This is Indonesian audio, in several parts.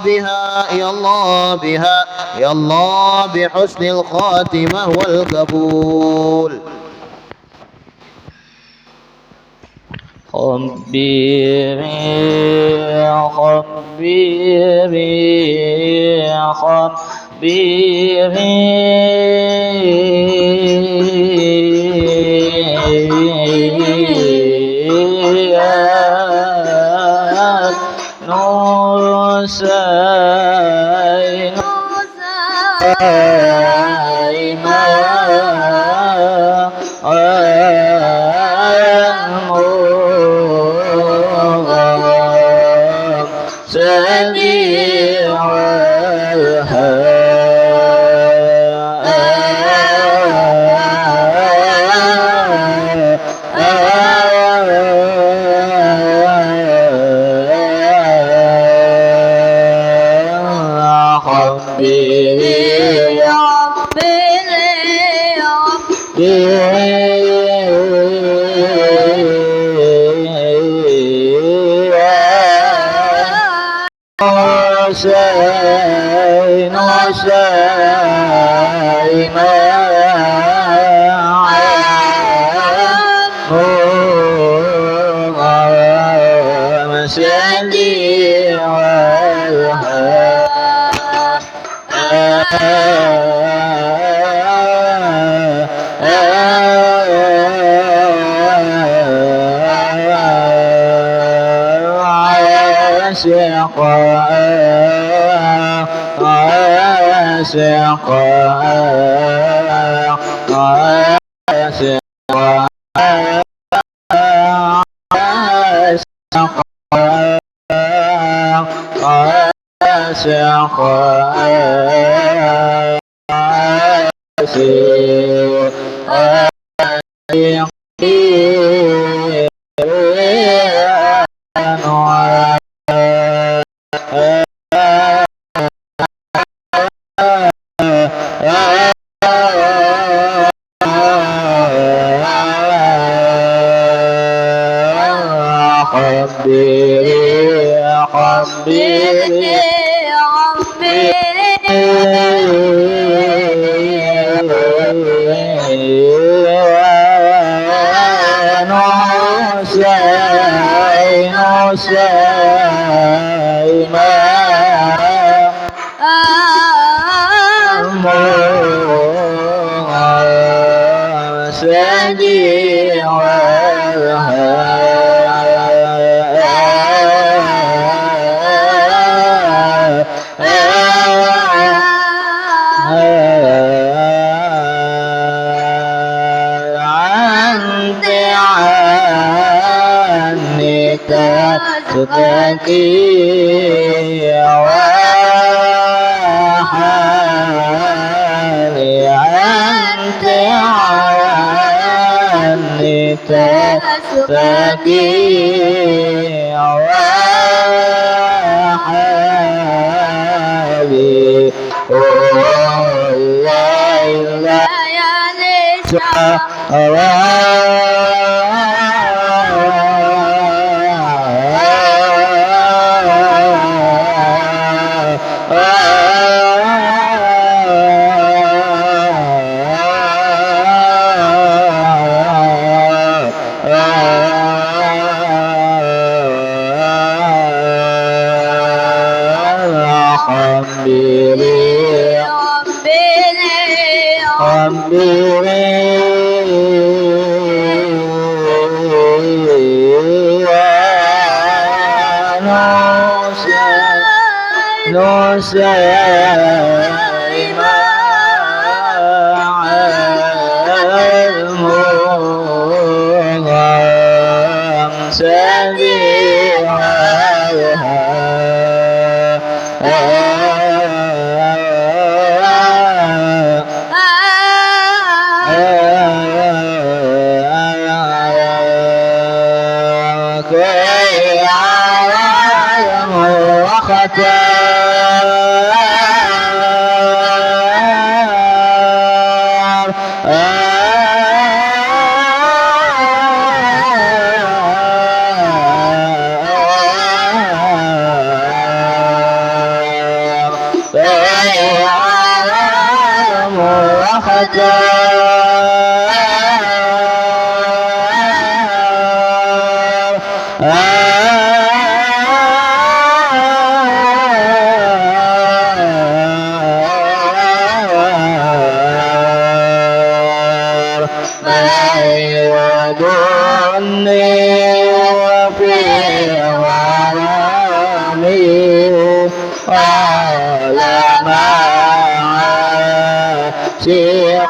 بها يا الله بها يا الله بحسن الخاتمة والقبول. خبري خبري خبري نور سينا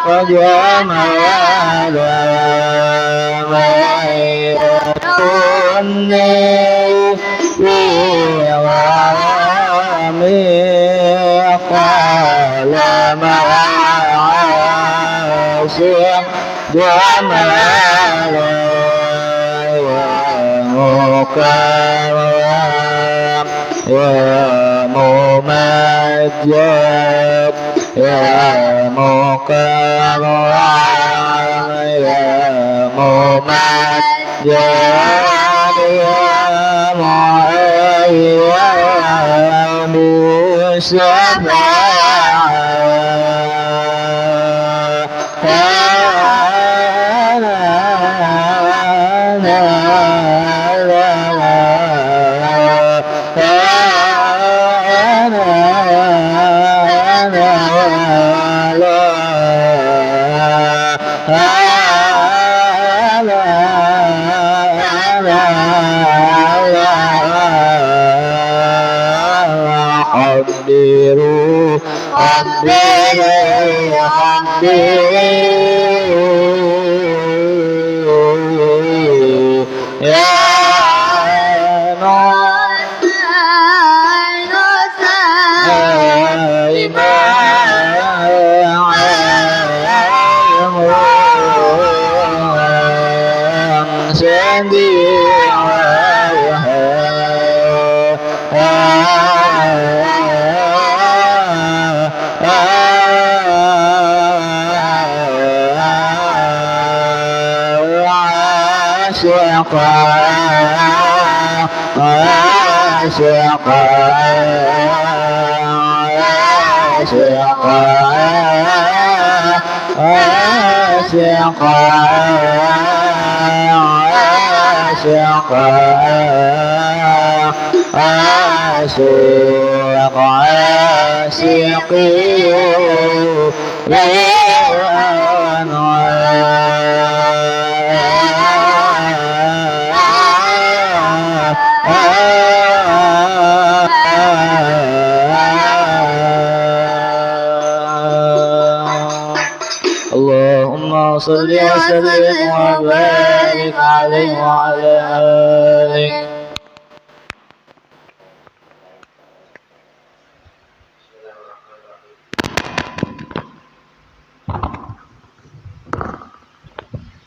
قد وموالا ويرني في غرامي قال معاشي وموالا ومكرم وممجد يا مكرم يا ممجد يا معين حضروا حضروا حضروا يا اللهم صل وسلم وبارك عليه وعلى آله.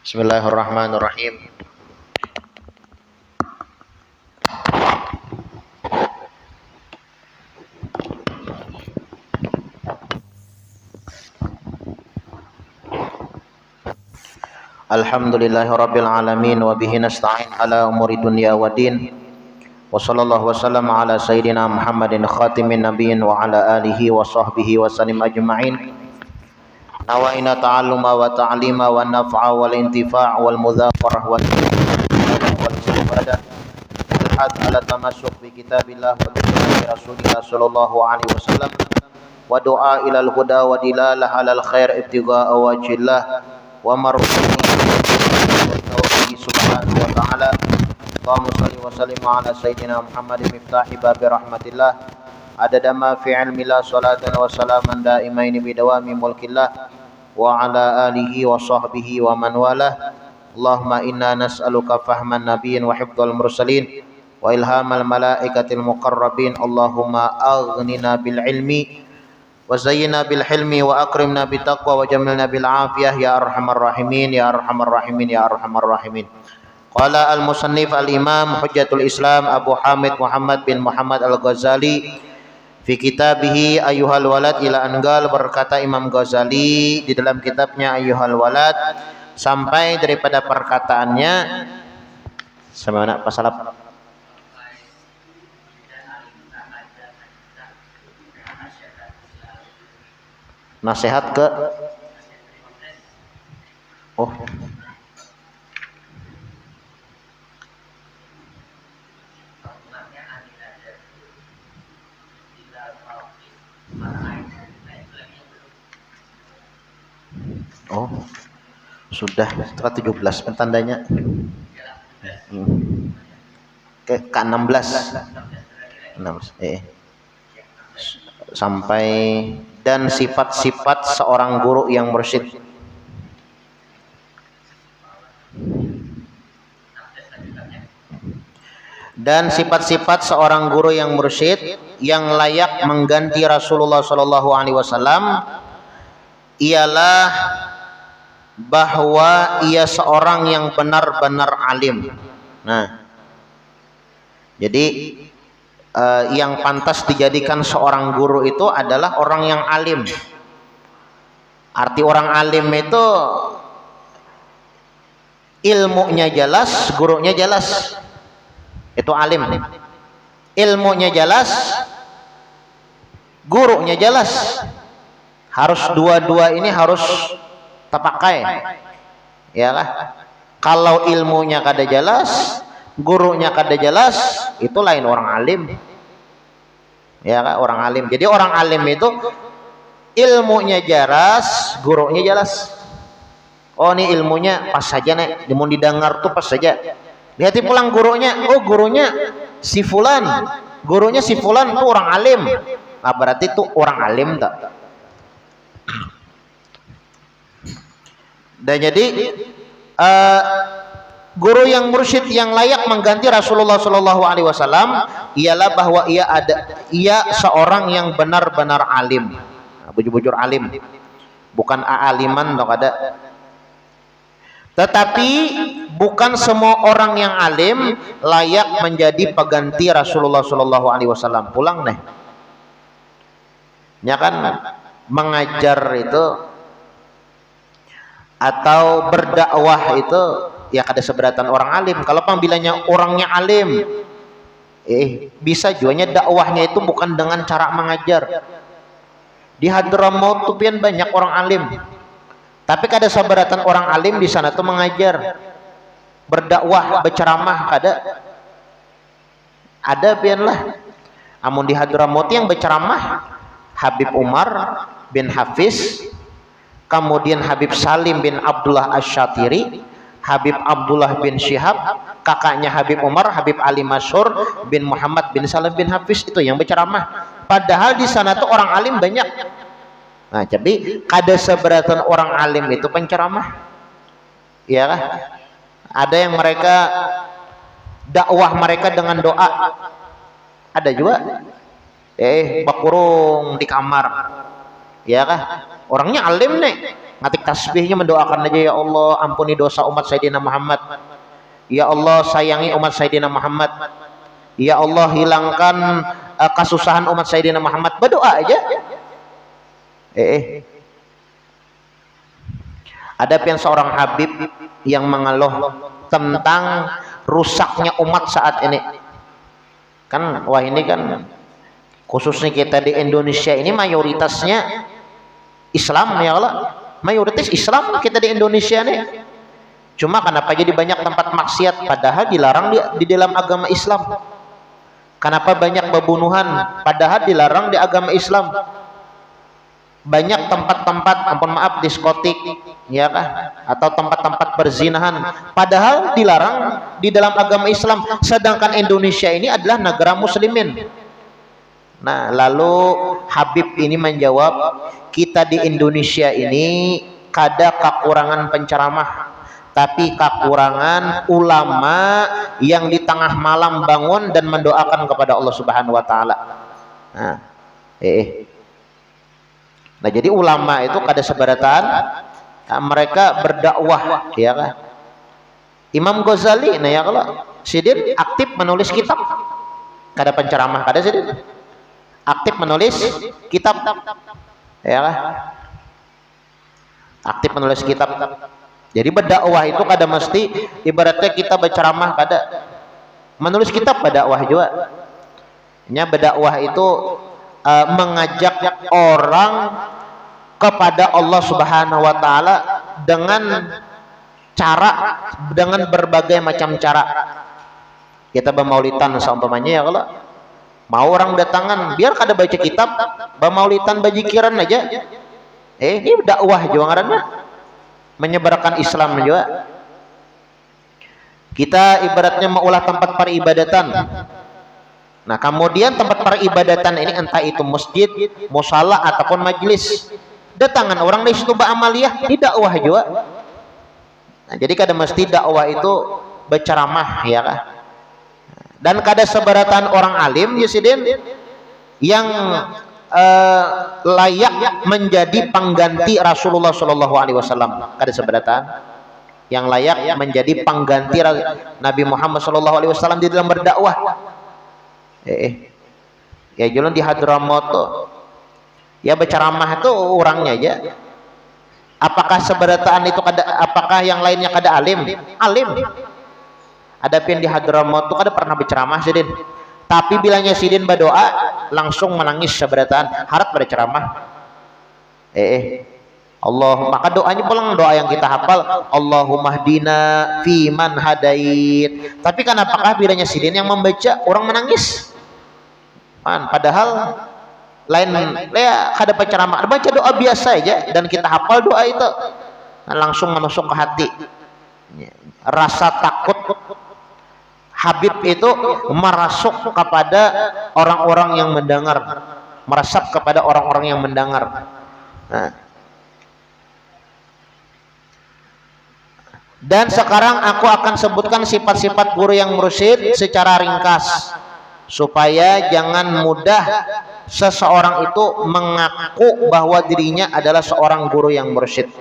Bismillahirrahmanirrahim. Alhamdulillahirabbil alamin wa bihi nasta'in ala umuri dunya waddin. Wa sallallahu wasallam ala sayyidina Muhammadin khatimin nabiyyin wa ala alihi wa sahbihi wa sallim ajma'in. Nawaina ta'alluma wa ta'lima wa naf'a wal intifa' wal mudzakarah wal istifadah al-had ala tamassuk bi kitabillah wa bi sunnati rasulillah sallallahu alaihi wasallam wa du'a ilal huda wa dilalah alal khair ibtigha'a wajhillah wa marfu'i subhanahu wa ta'ala. Allahumma shalli wa sallim ala sayyidina Muhammadin miftahi babi rahmatillah adada ma fi ilmillah salatan wa salaman daimaini bidawami mulkillah wa ala alihi wa sahbihi wa man walah. Allahumma inna nas'aluka fahman nabiyyin wa hifdzal mursalin wa ilhamal malaikatil muqarrabin. Allahumma aghnina bil ilmi wa zayyina bil hilmi wa akrimna bit taqwa wa jamilna bil afiyah ya arhamar rahimin ya arhamar rahimin ya arhamar rahimin. Qala al musannif al imam hujjatul islam Abu Hamid Muhammad bin Muhammad al Ghazali fi kitabihi Ayyuhal Walad ila Angal. Berkata Imam Ghazali di dalam kitabnya Ayyuhal Walad sampai daripada perkataannya semana pasal nasihat ke Oh. Oh. Sudah setelah 17 tandanya. Ke 16. 16. Sampai dan sifat-sifat seorang guru yang mursyid. Dan sifat-sifat seorang guru yang mursyid yang layak mengganti Rasulullah Shallallahu Alaihi Wasallam ialah bahwa ia seorang yang benar-benar alim. Nah, jadi yang pantas dijadikan seorang guru itu adalah orang yang alim. Arti orang alim itu ilmunya jelas, gurunya jelas. Itu alim. Ilmunya jelas, gurunya jelas. Harus dua-dua ini harus terpakai. Yalah. Kalau ilmunya kada jelas, gurunya kada jelas, itu lain orang alim. Ya kan, orang alim. Jadi orang alim itu ilmunya jelas, gurunya jelas. Oh, ini ilmunya pas saja nih, mau didengar tuh pas saja. Lihat pulang gurunya, oh gurunya si fulan. Gurunya si fulan tuh orang alim. Nah, berarti tuh orang alim tak? Dan jadi guru yang mursyid yang layak mengganti Rasulullah Shallallahu Alaihi Wasallam ialah bahwa ia seorang yang benar-benar alim, bujur-bujur alim, bukan aliman dok ada. Tetapi bukan semua orang yang alim layak menjadi pengganti Rasulullah Shallallahu Alaihi Wasallam. Pulang nih, ya kan mengajar itu atau berdakwah itu ya kada seberatan orang alim. Kalau panggilannya orangnya alim, bisa juanya dakwahnya itu bukan dengan cara mengajar. Di Hadramaut tuh pian banyak orang alim, tapi kada seberatan orang alim di sana tuh mengajar, berdakwah, berceramah kada. Ada pian lah. Amun di Hadramaut yang berceramah Habib Umar bin Hafiz, kemudian Habib Salim bin Abdullah Asy-Syatiri, Habib Abdullah bin Syihab, kakaknya Habib Umar, Habib Ali Masyhur bin Muhammad bin Salim bin Hafiz, itu yang berceramah. Padahal di sana tuh orang alim banyak. Nah, jadi kada seberatan orang alim itu penceramah. Iya kah? Ada yang mereka dakwah mereka dengan doa. Ada juga bakurung di kamar. Iya kah? Orangnya alim nih, ngatik tasbihnya mendoakan aja, ya Allah ampuni dosa umat Sayyidina Muhammad, ya Allah sayangi umat Sayyidina Muhammad, ya Allah hilangkan kesusahan umat Sayyidina Muhammad, berdoa aja. Ada pian seorang Habib yang mengeluh tentang rusaknya umat saat ini. Kan wah ini kan khususnya kita di Indonesia ini mayoritasnya Islam ya Allah, mayoritas Islam kita di Indonesia nih. Cuma kenapa jadi banyak tempat maksiat padahal dilarang di dalam agama Islam? Kenapa banyak pembunuhan padahal dilarang di agama Islam? Banyak tempat-tempat, ampun maaf, diskotik ya kah, atau tempat-tempat perzinahan padahal dilarang di dalam agama Islam, sedangkan Indonesia ini adalah negara muslimin. Nah, lalu Habib ini menjawab, kita di Indonesia ini kada kekurangan penceramah, tapi kekurangan ulama yang di tengah malam bangun dan mendoakan kepada Allah Subhanahu wa taala. Nah, jadi ulama itu kada seberatan mereka berdakwah ya kan. Imam Ghazali nah ya kalau sidin aktif menulis kitab, kada penceramah, kada sidin aktif menulis kitab ya kan, aktif menulis kitab. Jadi berdakwah itu kada mesti ibaratnya kita berceramah, kada menulis kitab berdakwah juga. Nya berdakwah itu mengajak orang kepada Allah Subhanahu wa taala dengan cara dengan berbagai macam cara. Kita bemaulitan seumpamanya ya, kalau mau orang datangan biar kada baca kitab, bemaulitan bajikiran aja. Ini dakwah juga ngaranna, menyebarkan Islam juga. Kita ibaratnya maulah tempat peribadatan. Nah, kemudian tempat peribadatan ini entah itu masjid, musala ataupun majelis. Datangan orang di situ ba'amaliyah, ini dakwah juga. Nah, jadi kada mesti dakwah itu berceramah ya kan. Dan kada seberatan orang alim ya sidin yang layak menjadi pengganti Rasulullah Shallallahu Alaihi Wasallam. Kada seberatan yang layak menjadi pengganti Nabi Muhammad Shallallahu Alaihi Wasallam di dalam berdakwah. Ya jalan di Hadramaut tuh, ya berceramah itu orangnya aja. Apakah seberataan itu apakah yang lainnya kada alim? Alim. Adapun di Hadramaut tuh kada pernah berceramah sidin. Tapi bilanya sidin berdoa langsung menangis seberataan harap berceramah. Allah, maka doanya pulang doa yang kita hafal, Allahumma hdina fi man hadait. Tapi kan apakah bilanya sidin yang membaca orang menangis? Padahal lain ya kada ceramah, baca doa biasa aja dan kita hafal doa itu langsung menusuk ke hati. Rasa takut Habib itu merasuk kepada orang-orang yang mendengar, meresap kepada orang-orang yang mendengar. Nah. Dan sekarang aku akan sebutkan sifat-sifat guru yang mursyid secara ringkas, supaya jangan mudah seseorang itu mengaku bahwa dirinya adalah seorang guru yang mursyid.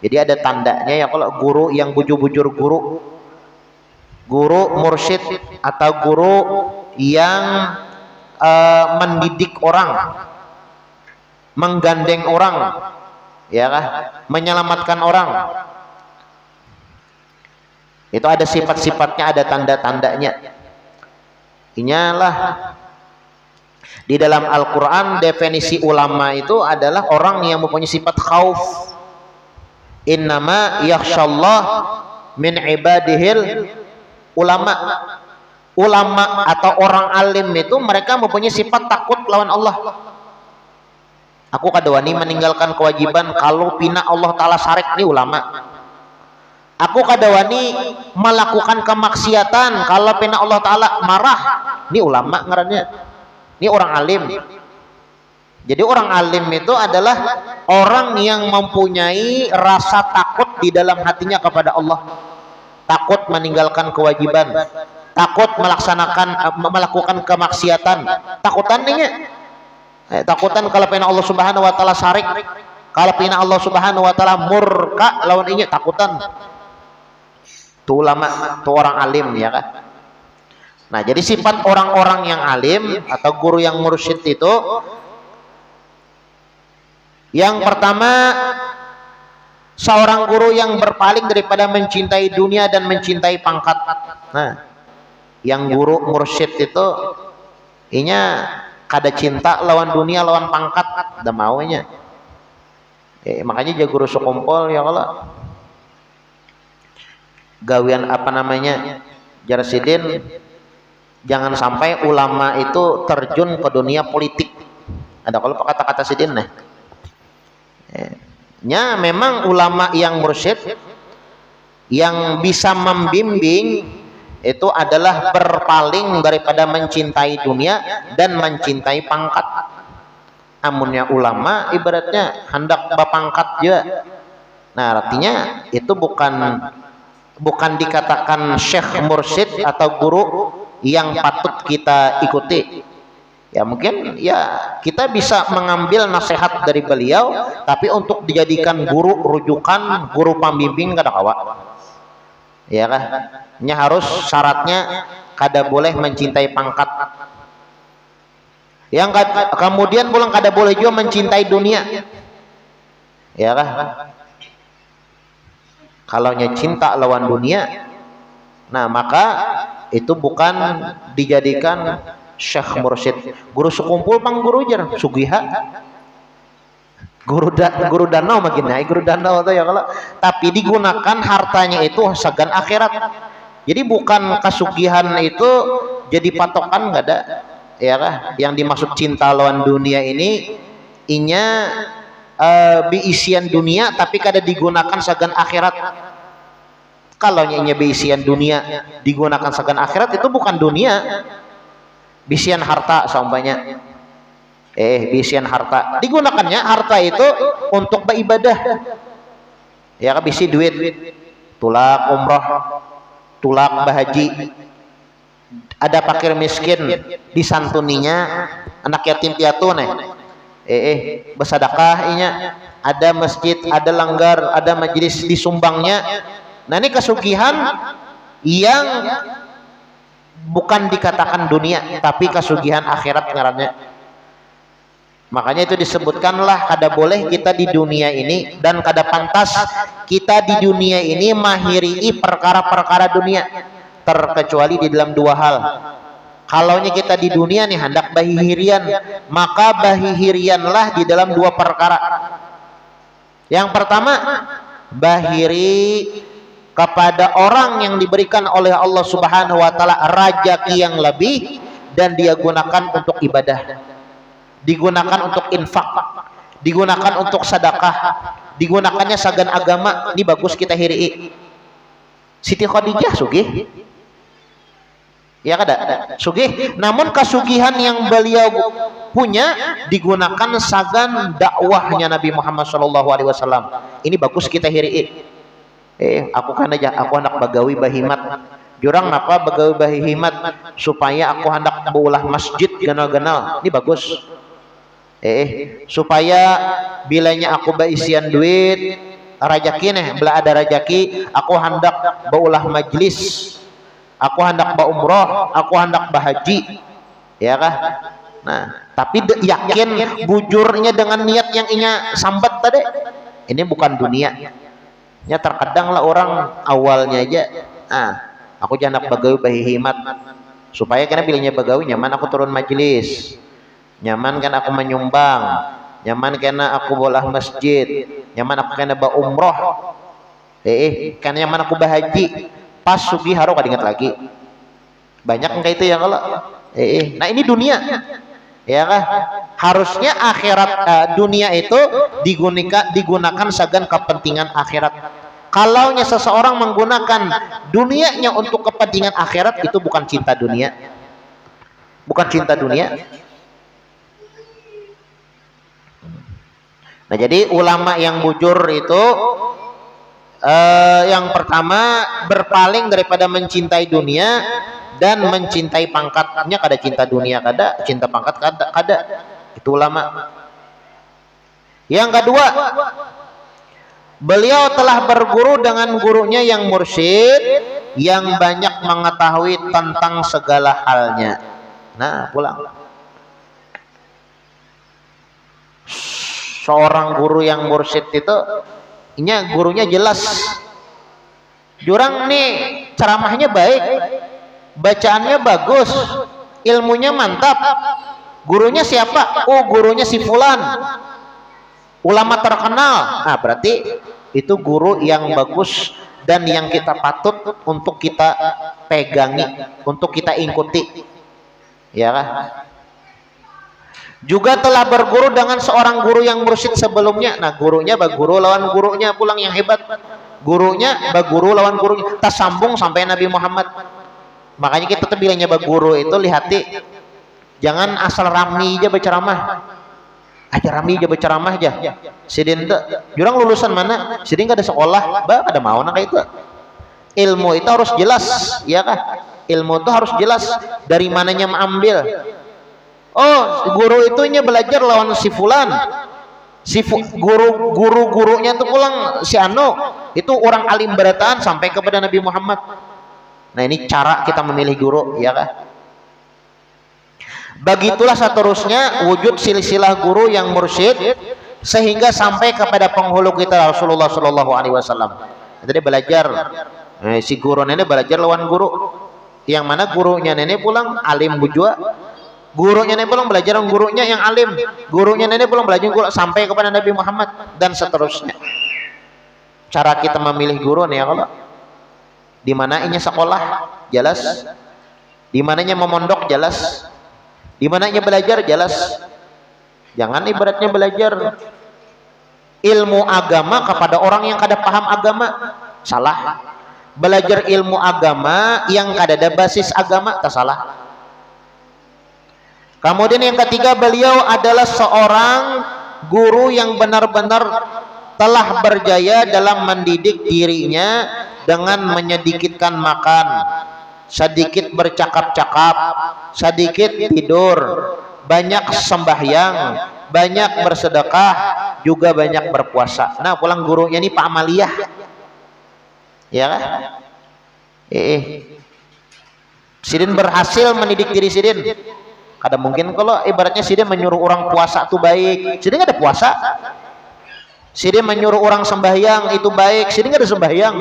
Jadi ada tandanya ya, kalau guru yang bujur-bujur guru mursyid atau guru yang mendidik orang, menggandeng orang, ya kan, menyelamatkan orang. Itu ada sifat-sifatnya, ada tanda-tandanya. Inyalah di dalam Al-Quran definisi ulama itu adalah orang yang mempunyai sifat khauf. Innama yakhshallah min ibadihil ulama. Ulama atau orang alim itu mereka mempunyai sifat takut lawan Allah. Aku kadawani meninggalkan kewajiban kalau pina Allah Ta'ala sarik, ini ulama. Aku kadawani melakukan kemaksiatan kalau pina Allah Ta'ala marah, ini ulama ngarannya. Ini orang alim. Jadi orang alim itu adalah orang yang mempunyai rasa takut di dalam hatinya kepada Allah. Takut meninggalkan kewajiban, takut melakukan kemaksiatan. Takutannya takutan kalau pina Allah Subhanahu wa taala sarik, kalau pina Allah Subhanahu wa taala murka lawan inya takutan. Itu ulama, itu orang alim ya kan. Nah, jadi sifat orang-orang yang alim atau guru yang mursyid itu, yang pertama, seorang guru yang berpaling daripada mencintai dunia dan mencintai pangkat. Nah, yang guru mursyid itu inya kada cinta lawan dunia, lawan pangkat, ada maunya. Makanya dia guru sekumpul ya kalau gawian apa namanya Jarsidin, jangan sampai ulama itu terjun ke dunia politik. Ada kalau kata-kata sidin nah. Ya memang ulama yang mursyid yang bisa membimbing itu adalah berpaling daripada mencintai dunia dan mencintai pangkat. Amunnya ulama ibaratnya hendak berpangkat juga. Nah artinya itu bukan dikatakan syekh mursyid atau guru yang patut kita ikuti. Ya mungkin ya kita bisa mengambil nasihat dari beliau, tapi untuk dijadikan guru rujukan, guru pembimbing kada kawa. Ya kan? Nya harus syaratnya kada boleh mencintai pangkat. Yang kemudian pulang kada boleh juga mencintai dunia. Ya kan? Kalau cinta lawan dunia, nah maka itu bukan dijadikan syekh mursyid. Guru sekumpul pang guru jar sugiha. Guru danau magina, guru danau itu ya kalau tapi digunakan hartanya itu sagan akhirat. Jadi bukan kasugihan itu jadi patokan, nggak ada ya kah? Yang dimaksud cinta lawan dunia ini inya biisian dunia tapi kada digunakan sagan akhirat. Kalau nya biisian dunia digunakan sagan akhirat itu bukan dunia, bisian harta saumpanya. Bisian harta digunakannya harta itu untuk beribadah ya kan, bisi duit tulak umroh, tulak bahaji, ada fakir miskin disantuninya, anak yatim piatu bersedekah inya, ada masjid, ada langgar, ada majelis disumbangnya. Nah ini kesugihan yang bukan dikatakan dunia tapi kesugihan akhirat ngarannya. Makanya itu disebutkanlah kada boleh kita di dunia ini dan kada pantas kita di dunia ini mahiri perkara-perkara dunia, terkecuali di dalam dua hal. Kalaunya kita di dunia nih hendak bahihirian, maka bahihirianlah di dalam dua perkara. Yang pertama, bahiri kepada orang yang diberikan oleh Allah Subhanahu wa taala rajaki yang lebih dan dia gunakan untuk ibadah, digunakan untuk infak, digunakan untuk sedekah, digunakannya sagan agama. Ini bagus kita hirii. Siti Khadijah sugih ya kada sugih, namun kasugihan yang beliau punya digunakan sagan dakwahnya Nabi Muhammad SAW. Ini bagus kita hirii. Aku kan aja, aku hendak bagawi bahimat jurang napa bagawi bahimat supaya aku hendak beulah masjid ganal-ganal. Ini bagus. Supaya bilanya aku baisian duit rajaki bela ada rajaki, aku hendak beulah majlis, aku hendak ba umroh, aku hendak bahaji ya kah. Nah tapi yakin bujurnya dengan niat yang inya sambat tadi, ini bukan dunia. Ya terkadang lah orang awalnya aja aku jangan bagawi bahimat supaya karena bilangnya bagawi nyaman aku turun majelis, nyaman kan aku menyumbang, nyaman karena aku bolah masjid, nyaman aku karena ba umroh, karena nyaman aku bahaji. Pas sugi haru kadingat lagi banyak kayak itu ya kalau nah ini dunia ya kah. Harusnya akhirat dunia itu digunakan sagan kepentingan akhirat. Kalaunya seseorang menggunakan dunianya untuk kepentingan akhirat, itu bukan cinta dunia, bukan cinta dunia. Nah jadi ulama yang bujur itu yang pertama berpaling daripada mencintai dunia dan mencintai pangkatnya. Kada cinta dunia kada, cinta pangkat kada, itu ulama. Yang kedua, beliau telah berguru dengan gurunya yang mursyid yang banyak mengetahui tentang segala halnya. Nah pulang, seorang guru yang mursyid itu gurunya jelas, jurang nih ceramahnya baik, bacaannya bagus, ilmunya mantap. Gurunya siapa? Oh gurunya si fulan, ulama terkenal. Nah berarti itu guru yang bagus dan yang kita patut untuk kita pegangi, untuk kita ikuti ya kan? Juga telah berguru dengan seorang guru yang mursyid sebelumnya. Nah gurunya baguru lawan gurunya pulang yang hebat, gurunya baguru lawan gurunya, tak sambung sampai Nabi Muhammad. Makanya kita tuh bilangnya baguru itu lihati, jangan asal rami aja berceramah, aja rami aja berceramah aja. Sidin tuh jurang lulusan mana? Sidin gak ada sekolah, ada mau nak itu. Ilmu itu harus jelas, ya kah? Ilmu itu harus jelas dari mananya mengambil. Oh guru itunya belajar lawan si fulan, gurunya itu pulang si Ano, itu orang alim berataan sampai kepada Nabi Muhammad. Nah ini cara kita memilih guru ya kah? Begitulah seterusnya wujud silsilah guru yang mursyid sehingga sampai kepada penghulu kita Rasulullah SAW. Jadi belajar si guru nenek belajar lawan guru yang mana gurunya nenek pulang alim bujua, Gurunya nenek belum belajar gurunya yang alim, gurunya nenek belum belajar guru sampai kepada Nabi Muhammad dan seterusnya. Cara kita memilih guru nih ya, kalau di mananya sekolah jelas, di mananya memondok jelas, di mananya belajar jelas. Jangan ibaratnya belajar ilmu agama kepada orang yang kada paham agama, salah. Belajar ilmu agama yang kada ada basis agama, tak salah. Kemudian yang ketiga, beliau adalah seorang guru yang benar-benar telah berjaya dalam mendidik dirinya dengan menyedikitkan makan, sedikit bercakap-cakap, sedikit tidur, banyak sembahyang, banyak bersedekah, juga banyak berpuasa. Nah, pulang gurunya ini Pak Amaliyah, ya kan? Sidin berhasil mendidik diri Sidin. Kada mungkin kalau ibaratnya Sidin menyuruh orang puasa itu baik, Sidin ada puasa. Sidin menyuruh orang sembahyang itu baik, Sidin ada sembahyang,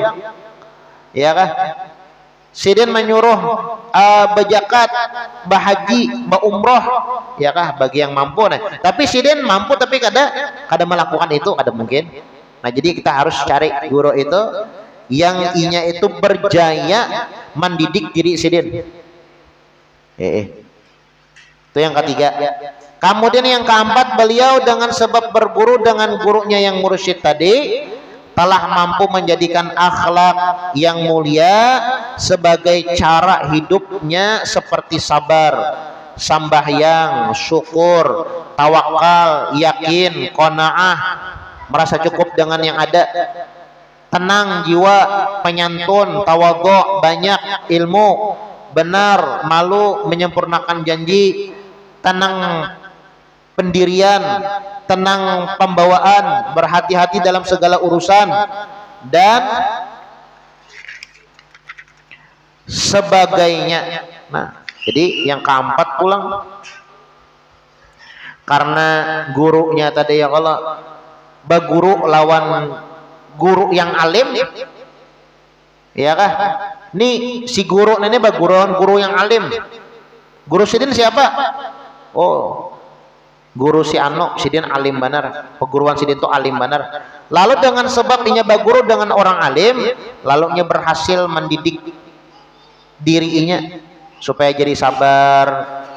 ya kan? Sidin menyuruh berzakat, berhaji, berumroh, ya kah? Bagi yang mampu. Nah, tapi Sidin mampu tapi kada melakukan itu, kada mungkin. Nah, jadi kita harus cari guru itu yang inya itu berjaya mendidik diri Sidin. Itu yang ketiga. Kemudian yang keempat, beliau dengan sebab berguru dengan gurunya yang mursyid tadi telah mampu menjadikan akhlak yang mulia sebagai cara hidupnya seperti sabar, sembahyang, syukur, tawakal, yakin, qanaah, merasa cukup dengan yang ada, tenang jiwa, penyantun, tawadhu, banyak ilmu, benar, malu, menyempurnakan janji, tenang pendirian, tenang pembawaan, berhati-hati dalam segala urusan, dan sebagainya. Nah, jadi yang keempat pulang, karena gurunya tadi ya, kalau baguru lawan guru yang alim, ya kah? Nih si guru ini guru yang alim. Guru Sidin siapa? Oh, guru si Ano, Sidin alim benar. Peguruan Sidin itu alim benar. Lalu dengan sebab inya baguru dengan orang alim, lalu nya berhasil mendidik dirinya supaya jadi sabar,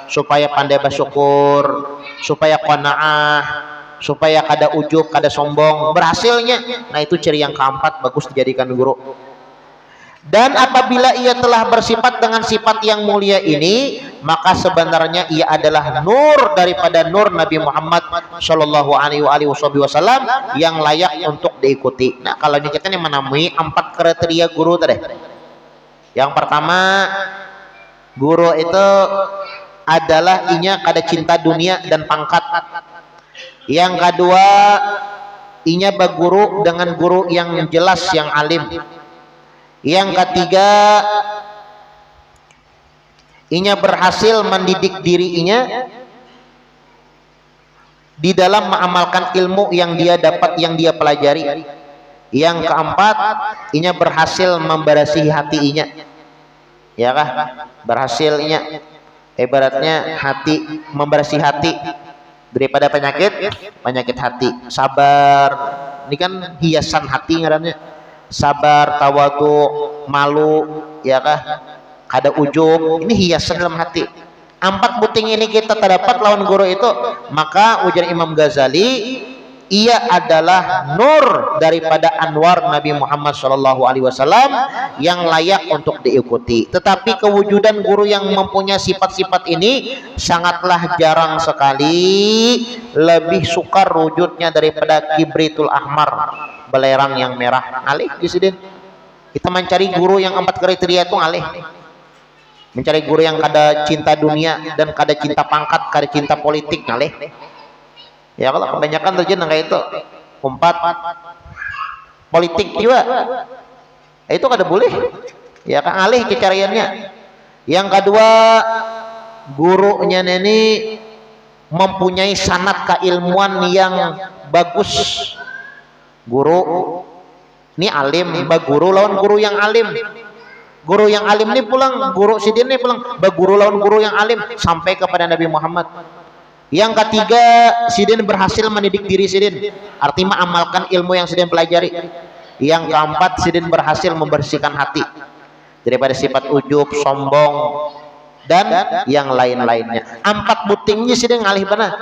supaya pandai bersyukur, supaya qanaah, supaya kada ujub, kada sombong. Berhasilnya. Nah, itu ciri yang keempat, bagus dijadikan guru. Dan apabila ia telah bersifat dengan sifat yang mulia ini, maka sebenarnya ia adalah nur daripada nur Nabi Muhammad Shallallahu Alaihi Wasallam yang layak untuk diikuti. Nah, kalau ini kita menemui 4 kriteria guru tadi. Yang pertama, guru itu adalah inya kada cinta dunia dan pangkat. Yang kedua, inya berguru dengan guru yang jelas, yang alim. Yang ketiga, inya berhasil mendidik dirinya di dalam mengamalkan ilmu yang dia dapat, yang dia pelajari. Yang keempat, inya berhasil memberasihi hati inya, ya kah? Berhasil inya ibaratnya hati, memberasihi hati daripada penyakit hati. Sabar, ini kan hiasan hati ngarannya. Sabar, tawadhu, malu, ya kah? Kada ujub, ini hiasan dalam hati. 4 buting ini kita terdapat lawan guru itu, maka ujar Imam Ghazali, ia adalah nur daripada anwar Nabi Muhammad SAW yang layak untuk diikuti. Tetapi kewujudan guru yang mempunyai sifat-sifat ini sangatlah jarang sekali, lebih sukar wujudnya daripada kibritul ahmar, belerang yang merah. Alih Sidin, kita mencari guru yang 4 kriteria itu alih. Mencari guru yang kada cinta dunia dan kada cinta pangkat, kada cinta politik, alih. Ya, kalau kebanyakan terjadi kayak itu 4 politik juga, itu kada boleh, ya kan, alih kecariannya. Yang kedua, gurunya ini mempunyai sanad keilmuan yang bagus. Guru ini alim, guru lawan guru yang alim. Guru yang alim ini pulang, guru sidin ini pulang, berguru lawan guru yang alim sampai kepada Nabi Muhammad. Yang ketiga, sidin berhasil mendidik diri sidin, artinya amalkan ilmu yang sidin pelajari. Yang keempat, sidin berhasil membersihkan hati daripada sifat ujub, sombong, dan yang lain-lainnya. 4 butingnya sidin ngalih benar.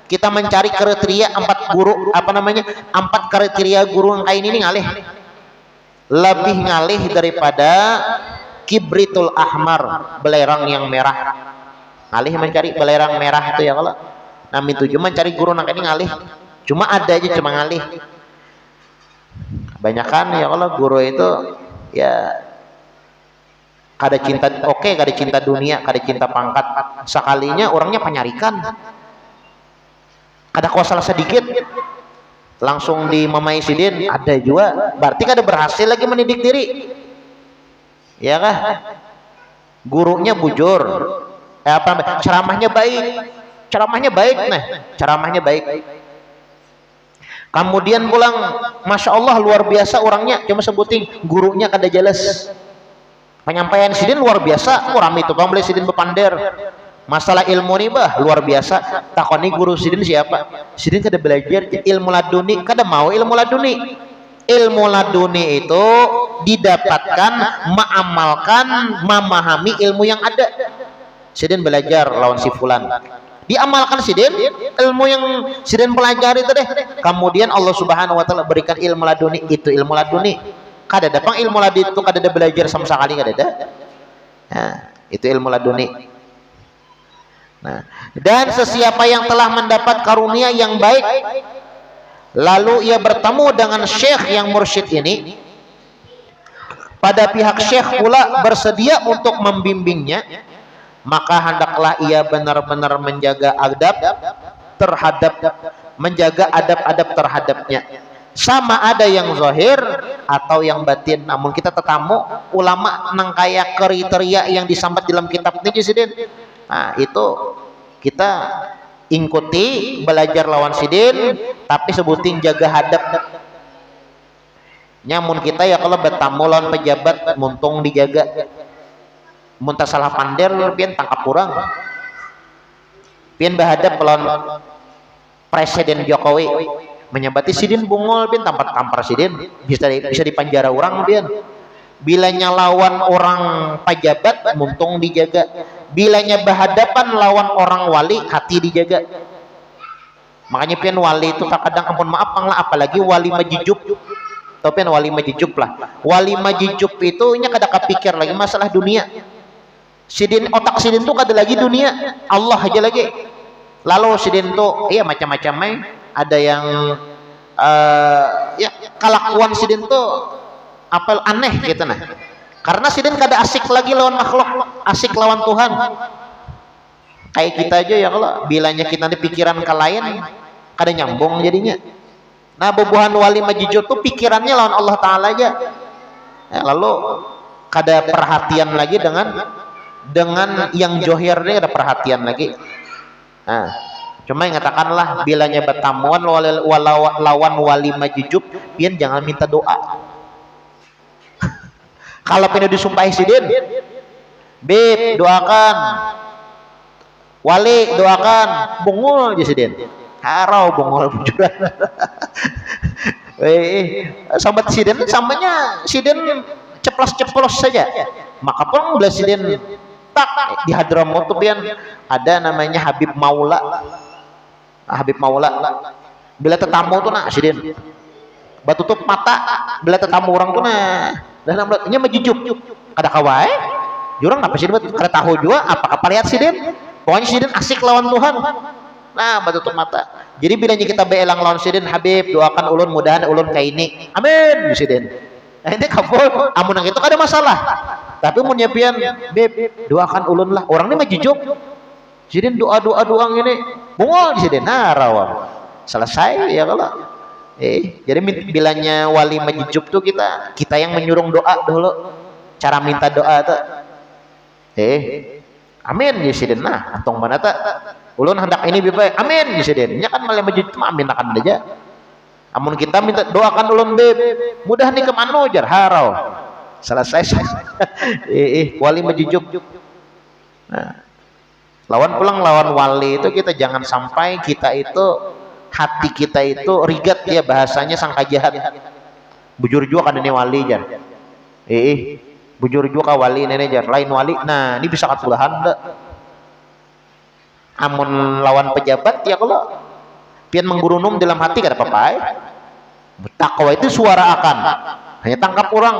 Kita mencari kriteria 4 guru, 4 kriteria guru yang kayak ini ngalih. Lebih ngalih daripada kibritul ahmar, belerang yang merah. Ngalih mencari belerang merah itu ya kalau. Namin tujuh mencari guru yang ini ngalih. Cuma ada aja cuma ngalih. Banyakan ya kalau guru itu ya kada cinta kada cinta dunia, kada cinta pangkat. Sekalinya orangnya penyarikan. Kada kuasa sedikit langsung di mamai sidin ada juga, berarti kada berhasil lagi mendidik diri. Ya kah? Gurunya bujur. Ceramahnya baik. Ceramahnya baik. Kemudian pulang, masya Allah luar biasa orangnya, cuma sebutin gurunya kada jelas. Penyampaian sidin luar biasa, orang itu kamu boleh sidin bepander. Masalah ilmu nih luar biasa. Takoni guru sidin siapa? Sidin kada belajar ilmu laduni, kada mau ilmu laduni. Ilmu laduni itu didapatkan, mengamalkan, memahami ilmu yang ada. Sidin belajar lawan si fulan, diamalkan sidin ilmu yang sidin pelajari itu deh. Kemudian Allah Subhanahu wa taala berikan ilmu laduni, itu ilmu laduni. Kada ada pang ilmu laduni itu kada ada belajar sama sekali, kada ada. Nah, itu ilmu laduni. Nah, dan sesiapa yang telah mendapat karunia yang baik, lalu ia bertemu dengan syekh yang mursyid ini, pada pihak syekh pula bersedia untuk membimbingnya, maka hendaklah ia benar-benar menjaga adab terhadapnya. Sama ada yang zahir atau yang batin. Namun kita tetamu ulama nang kaya kriteria yang disambat dalam kitab ini sidin. Nah, itu kita ikuti, belajar lawan sidin, tapi sebutin jaga hadap. Nyamun kita ya kalau bertamu lawan pejabat, muntung dijaga. Muntah salah pander, pian tangkap kurang. Pian berhadap lawan Presiden Jokowi, menyabati sidin bungol, pian tampar sidin, bisa dipanjara orang pian. Bilanya lawan orang pejabat, muntung dijaga. Bilanya berhadapan lawan orang wali, hati dijaga. Makanya pian wali itu kadang ampun maaf lah, apalagi wali majijub. Tapi pian wali majijub lah. Wali majijub itu nya kada kepikir lagi masalah dunia. Sidin otak sidin tuh kada lagi dunia, Allah aja lagi. Lalu sidin tuh iya macam-macamnya. Ada yang ya kelakuan sidin tuh apel aneh gitu nah. Karena sidin kada asik lagi lawan makhluk, asik lawan Tuhan. Kayak kita aja ya kalau bilanya kita di pikiran ke lain kada nyambung jadinya. Nah, bubuhan wali majijud tuh pikirannya lawan Allah Taala aja. Ya, lalu kada perhatian lagi dengan yang johirnya, ada perhatian lagi. Nah, cuma yang katakanlah bilanya bertamuan lawan wali majijub, pian jangan minta doa. Kalau pindah disumpahi sidin, bib doakan, wali doakan, bungul aja sidin, harau bungul bujuran. Sobat sidin samanya sidin ceplos saja, maka pun udah sidin tak di Hadramaut tuh pian ada namanya Habib Maula. Bila tetamu tuh nak sidin batu tutup mata, bila tetamu orang tuh nah dan namanya majijub kada kawai jurang apa sih kada tahu juga apa lihat sidin, pokoknya sidin asik lawan Tuhan. Nah, batu tutup mata. Jadi bilanya kita beelang lawan sidin, Habib doakan ulun mudahan ulun kayak ini, amin sidin. Nah, ini kabul, amun nang itu kada masalah. Tapi mun nyepian, beb doakan ulun lah. Orang ini majijub. Sidin doa ini bungol sidin. Nah, rawang. Selesai ya kalau. Jadi bilanya wali majijub tuh kita yang menyuruh doa dulu. Cara minta doa tuh. Amin ya sidin. Nah, antong mana tak? Ulun hendak ini beb. Amin ya sidin. Nya kan malah majijub amin akan aja. Amun kita minta doakan ulun beb, mudah nih kemana jar harau. selesai. Wali mejujuk. Nah, lawan wali itu kita jangan sampai kita itu hati kita itu rigat ya, bahasanya sangka jahat. Bujur juga kan ini wali jar. Bujur juga wali nenek jar, lain wali. Nah, ini bisa katulahan enggak? Amun lawan pejabat ya kalau pian menggurunum dalam hati kada apa-apa. Takwa itu suara akan hanya tangkap orang,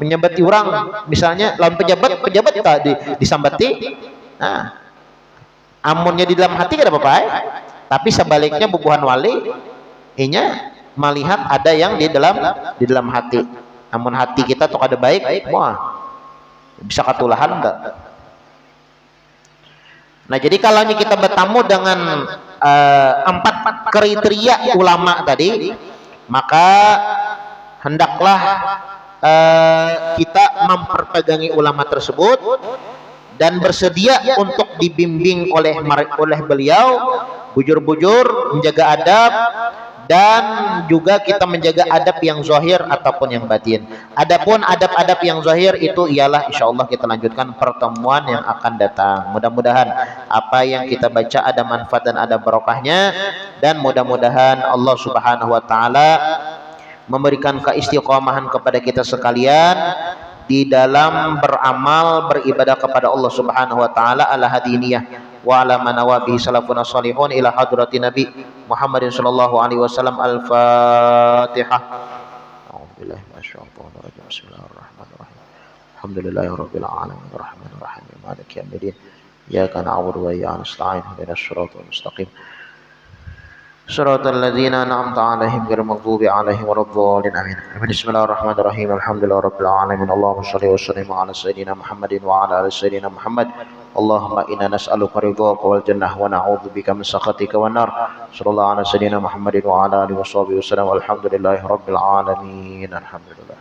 menyambati orang, misalnya lawan pejabat tadi disambati. Nah, amunnya di dalam hati kada apa-apa. Tapi sebaliknya bubuhan wali inya melihat ada yang di dalam hati. Amun hati kita tuh kada baik, wah bisa katulahan enggak? Nah, jadi kalau kita bertamu dengan 4 kriteria ulama tadi, maka hendaklah kita memperpegangi ulama tersebut dan bersedia untuk dibimbing oleh beliau, bujur-bujur menjaga adab, dan juga kita menjaga adab yang zahir ataupun yang batin. Adapun adab-adab yang zahir itu ialah insyaallah kita lanjutkan pertemuan yang akan datang. Mudah-mudahan apa yang kita baca ada manfaat dan ada barokahnya, dan mudah-mudahan Allah Subhanahu wa taala memberikan keistiqomahan kepada kita sekalian di dalam beramal beribadah kepada Allah Subhanahu wa taala ala hadiniyah wa ala manawabihi salafuna salihun ila hadratin Nabi Muhammadin sallallahu alaihi wasallam. Al-Fatihah. A'udzubillahi minasyaitonir rajim. Bismillahirrahmanirrahim. Alhamdulillahirabbil alamin arrahmanir rahim maliki yaumiddin. Iyyaka na'budu wa iyyaka nasta'in ihdinas siratal mustaqim. Shiratal ladzina an'amta 'alaihim ghairil maghdubi 'alaihim waladdallin. Amin. Bismillahirrahmanirrahim. Alhamdulillahirabbil alamin. Allahumma shalli wa sallim 'ala sayyidina Muhammadin wa 'ala ali sayyidina Muhammad. Allahumma inna nas'aluka ridhaka wal jannah wa na'udzubika min sakhatika wan nar. Sallallahu 'ala sayyidina Muhammadin wa 'ala alihi washabihi wasallam. Walhamdulillahirabbil alamin. Alhamdulillah.